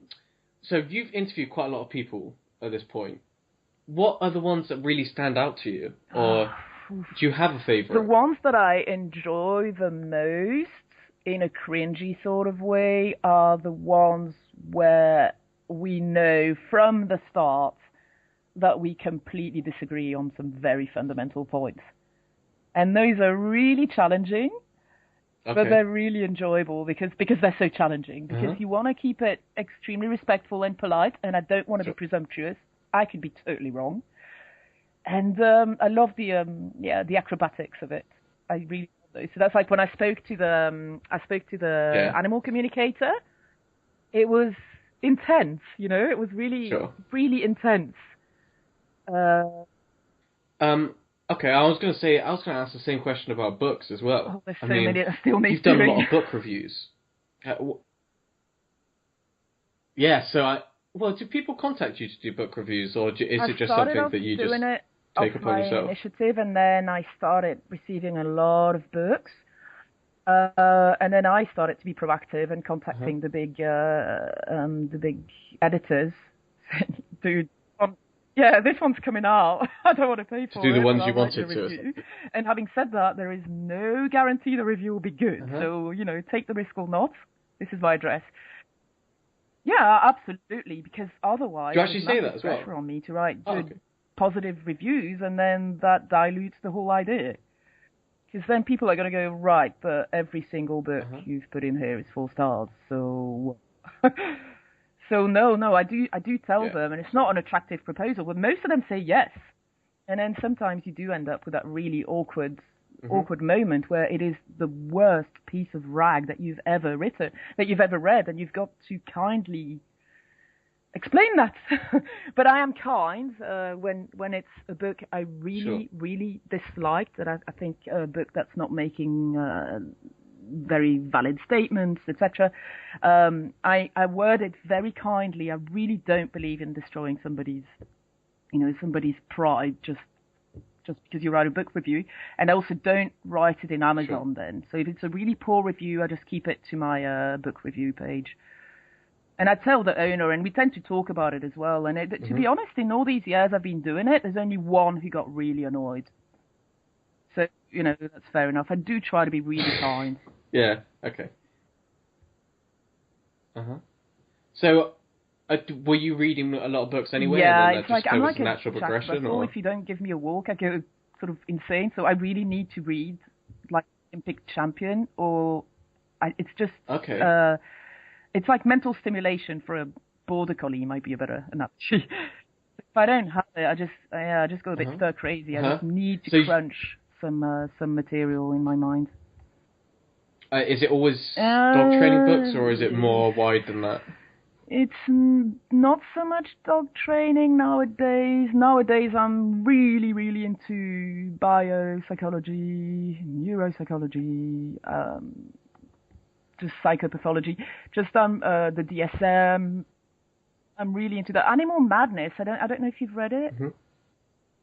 So you've interviewed quite a lot of people at this point. What are the ones that really stand out to you? Or do you have a favourite? The ones that I enjoy the most, in a cringy sort of way, are the ones where we know from the start that we completely disagree on some very fundamental points. And those are really challenging. Okay. But they're really enjoyable because they're so challenging. Because you want to keep it extremely respectful and polite, and I don't want to be presumptuous. I could be totally wrong. And I love the acrobatics of it. I really love those. So that's like when I spoke to the animal communicator. It was intense, you know. It was really really intense. Okay, I was going to ask the same question about books as well. Oh, there's so many that still need you've done a lot of book reviews. Yeah, well, do people contact you to do book reviews, or is I it just started something off that you just doing it off take upon my yourself? initiative, and then I started receiving a lot of books. And then I started to be proactive and Uh-huh. contacting the big editors. Dude, yeah, this one's coming out. I don't want to pay To for do the it, but ones you I'll write the wanted to or review. something. And having said that, there is no guarantee the review will be good. Uh-huh. So, take the risk or not. This is my address. Yeah, absolutely, because Do otherwise you there's actually say that massive as well? pressure on me to write Oh, good, okay. positive reviews, and then that dilutes the whole idea. Because then people are going to go, right, but every single book Uh-huh. you've put in here is 4 stars, so... So no, I do tell Yeah. them, and it's not an attractive proposal, but most of them say yes. And then sometimes you do end up with that really Mm-hmm. awkward moment where it is the worst piece of rag that you've ever written, that you've ever read, and you've got to kindly explain that. But I am kind when it's a book I Sure. really disliked, that I think a book that's not making very valid statements, etc. I word it very kindly. I really don't believe in destroying somebody's pride just because you write a book review, and I also don't write it in Amazon Sure. then. So if it's a really poor review, I just keep it to my book review page. And I tell the owner, and we tend to talk about it as well. And to Mm-hmm. be honest, in all these years I've been doing it, there's only one who got really annoyed. So, that's fair enough. I do try to be really kind. Yeah. Okay. Uh-huh. So, were you reading a lot of books anyway, and Yeah, then it's that like just I'm kind of was like a a natural Jack progression, Russell. or? If you don't give me a walk, I go sort of insane. So I really need to read like Olympic champion, or it's just Okay. uh, it's like mental stimulation for a border collie might be a better analogy. If I don't have it, I just go a bit Uh-huh. stir crazy. I Uh-huh. just need to So, crunch some material in my mind. is it always dog training books, or is it Uh, more wide than that? It's not so much dog training nowadays. Nowadays, I'm really, really into biopsychology, neuropsychology, just psychopathology, just the DSM. I'm really into the Animal Madness. I don't know if you've read it. Mm-hmm.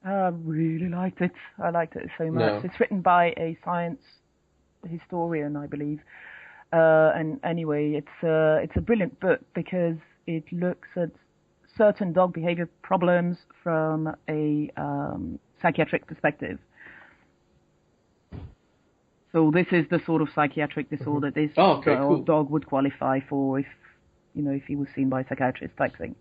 I really liked it. I liked it so much. No. It's written by a science historian, I believe. And anyway, it's a brilliant book because it looks at certain dog behavior problems from a psychiatric perspective. So this is the sort of psychiatric Mm-hmm. disorder this Oh, okay, cool. dog would qualify for if he was seen by a psychiatrist type thing.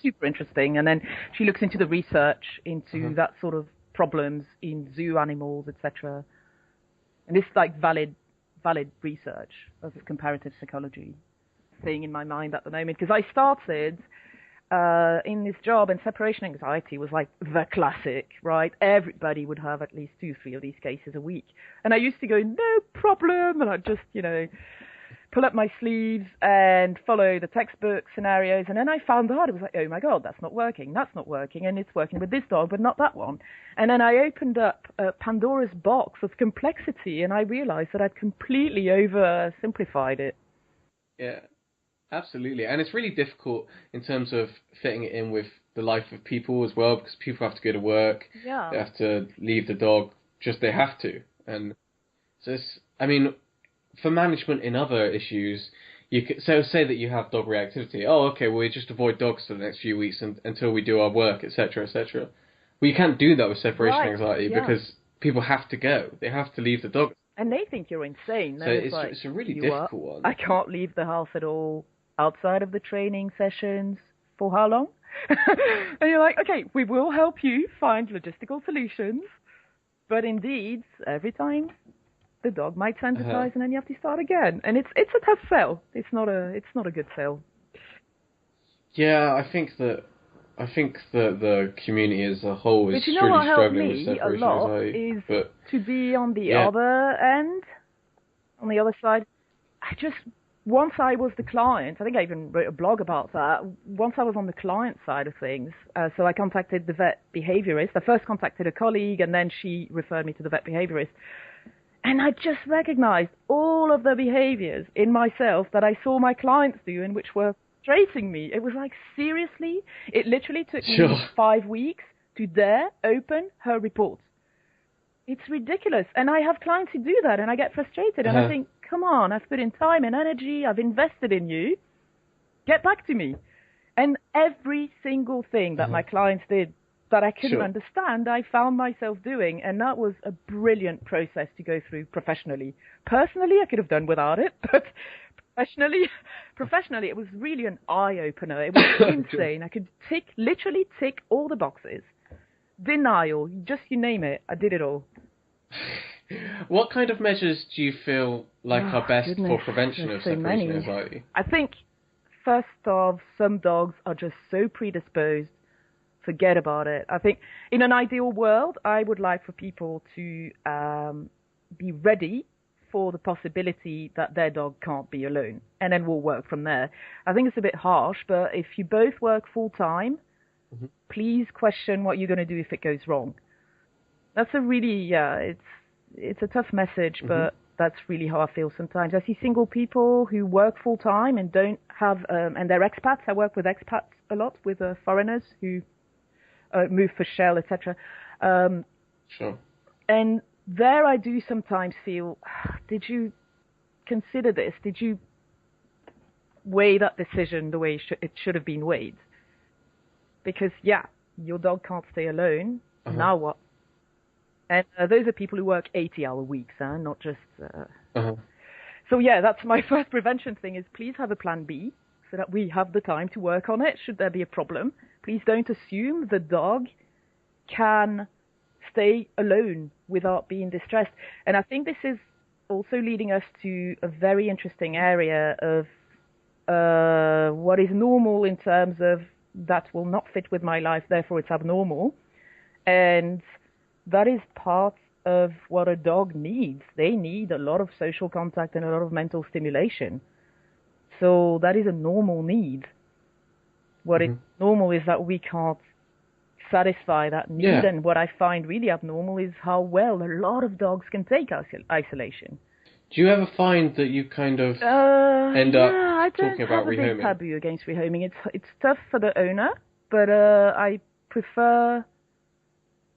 Super interesting. And then she looks into the research Uh-huh. into that sort of problems in zoo animals, etc. And this is like valid research of comparative psychology thing in my mind at the moment, because I started in this job, and separation anxiety was like the classic, right? Everybody would have at least 2-3 of these cases a week, and I used to go, no problem, and I'd just pull up my sleeves and follow the textbook scenarios. And then I found out, it was like, oh my God, that's not working, and it's working with this dog, but not that one. And then I opened up Pandora's box of complexity, and I realized that I'd completely oversimplified it. Yeah. Absolutely, and it's really difficult in terms of fitting it in with the life of people as well, because people have to go to work, Yeah. they have to leave the dog, just they have to. And so it's, I mean, for management in other issues, you could, so say that you have dog reactivity. Oh, okay, well, we just avoid dogs for the next few weeks until we do our work, etc., etc. Well, you can't do that with separation Right. anxiety Yeah. because people have to go. They have to leave the dog. And they think you're insane. So Then it's like, it's a really you what? difficult one. I can't leave the house at all outside of the training sessions. For how long? And you're like, okay, we will help you find logistical solutions. But indeed, every time the dog might sensitize, and then you have to start again. And it's a tough sell. It's not a good sell. Yeah, I think that the community as a whole is But you know what really helped struggling with me a separation lot anxiety. is But to be on the yeah, other end, on the other side. Once I was the client, I think I even wrote a blog about that. Once I was on the client side of things, so I contacted the vet behaviorist. I first contacted a colleague, and then she referred me to the vet behaviorist. And I just recognized all of the behaviors in myself that I saw my clients do, and which were frustrating me. It was like, seriously? It literally took me Sure. 5 weeks to dare open her report. It's ridiculous. And I have clients who do that, and I get frustrated. And I think, come on, I've put in time and energy, I've invested in you. Get back to me. And every single thing that my clients did that I couldn't understand, I found myself doing. And that was a brilliant process to go through professionally. Personally, I could have done without it, but professionally, it was really an eye-opener. It was insane. I could literally tick all the boxes. Denial, just you name it, I did it all. What kind of measures do you feel like are best for prevention of separation anxiety? I think, first off, some dogs are just so predisposed. Forget about it. I think in an ideal world, I would like for people to be ready for the possibility that their dog can't be alone, and then we'll work from there. I think it's a bit harsh, but if you both work full-time, please question what you're going to do if it goes wrong. That's a really, it's a tough message, but that's really how I feel sometimes. I see single people who work full-time and don't have, and they're expats. I work with expats a lot, with foreigners who move for Shell, etc. Sure. And there I do sometimes feel, did you consider this? Did you weigh that decision the way it should have been weighed? Because, your dog can't stay alone. Now what? And those are people who work 80-hour weeks, not just... So, that's my first prevention thing is please have a plan B so that we have the time to work on it should there be a problem. Please don't assume the dog can stay alone without being distressed. And I think this is also leading us to a very interesting area of what is normal in terms of that will not fit with my life, therefore it's abnormal. And that is part of what a dog needs. They need a lot of social contact and a lot of mental stimulation. So that is a normal need. What is normal is that we can't satisfy that need. Yeah. And what I find really abnormal is how well a lot of dogs can take isolation. Do you ever find that you kind of end up talking about rehoming? I don't have a big taboo against rehoming. It's tough for the owner, but I prefer...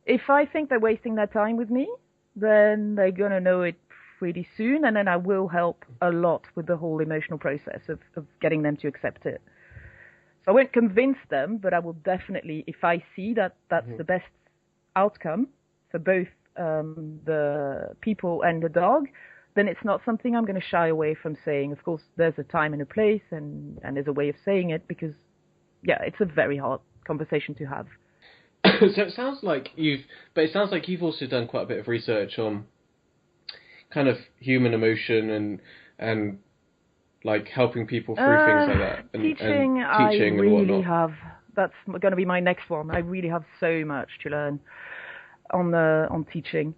If I think they're wasting their time with me, then they're going to know it pretty soon, and then I will help a lot with the whole emotional process of getting them to accept it. So I won't convince them, but I will definitely, if I see that that's the best outcome for both the people and the dog, then it's not something I'm going to shy away from saying. Of course, there's a time and a place, and there's a way of saying it, because, it's a very hard conversation to have. So it sounds like you've also done quite a bit of research on kind of human emotion and like helping people through things like that. And teaching I and really whatnot. have. That's going to be my next one. I really have so much to learn on teaching.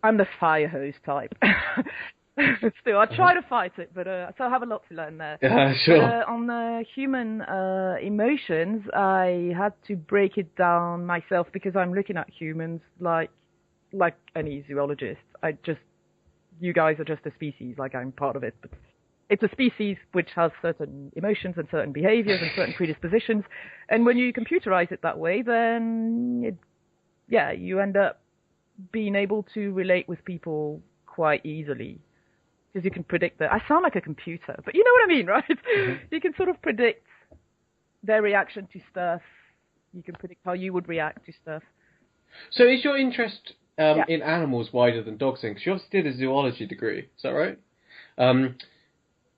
I'm the fire hose type. Still, I try to fight it, but so I have a lot to learn there. Yeah, sure. But, on the human emotions, I had to break it down myself because I'm looking at humans like any zoologist. You guys are just a species, like I'm part of it, but it's a species which has certain emotions and certain behaviors and certain predispositions, and when you computerize it that way, then you end up being able to relate with people quite easily. Because you can predict that. I sound like a computer, but you know what I mean, right? You can sort of predict their reaction to stuff. You can predict how you would react to stuff. So is your interest in animals wider than dogs then? Because you obviously did a zoology degree, is that right?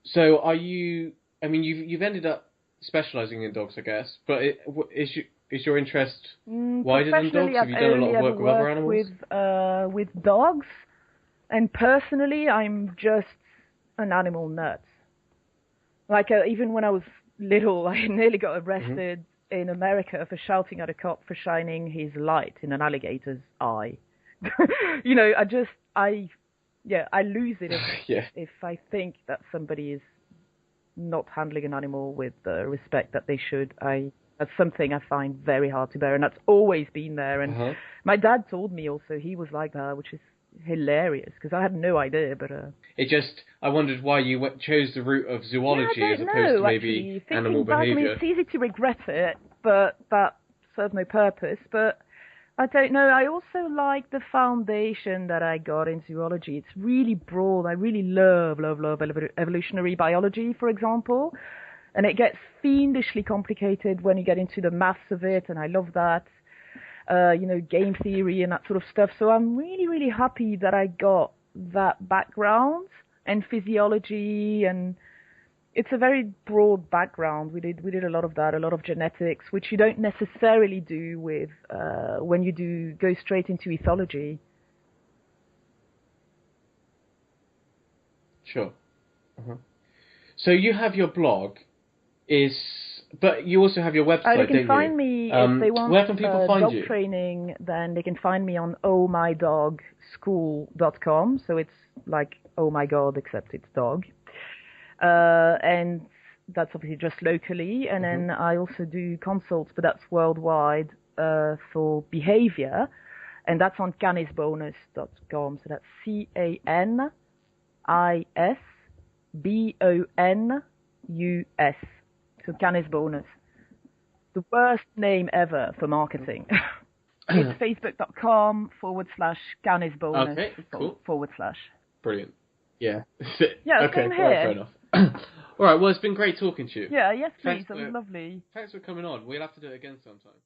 So are you... I mean, you've ended up specialising in dogs, I guess, but is your interest wider than dogs? Have you done a lot of work with other animals? With dogs. And personally, I'm just an animal nut. Like, even when I was little, I nearly got arrested in America for shouting at a cop for shining his light in an alligator's eye. I lose it if I think that somebody is not handling an animal with the respect that they should. That's something I find very hard to bear, and that's always been there. And my dad told me also he was like that, which is hilarious because I had no idea. But I wondered why you chose the route of zoology yeah, I as don't opposed know, to maybe actually. animal Thinking back, I mean, behaviour. it's easy to regret it, but that served no purpose. But I don't know. I also like the foundation that I got in zoology. It's really broad. I really love evolutionary biology, for example. And it gets fiendishly complicated when you get into the maths of it, and I love that. Game theory and that sort of stuff. So I'm really, really happy that I got that background and physiology, and it's a very broad background. We did a lot of that, a lot of genetics, which you don't necessarily do with when you go straight into ethology. Sure. So you have your blog, but you also have your website, They can find me if they want where can people find dog you? training, then they can find me on ohmydogschool.com. So it's like, oh my god, except it's dog. And that's obviously just locally. And then I also do consults, but that's worldwide for behavior. And that's on canisbonus.com. So that's CANISBONUS. So Canis Bonus. The worst name ever for marketing. It's facebook.com/Canis Bonus. Okay, cool. / Brilliant. Yeah. Yeah, okay, same here. right, fair enough. All right, well, it's been great talking to you. Yeah, yes, please. That was lovely. Thanks for coming on. We'll have to do it again sometime.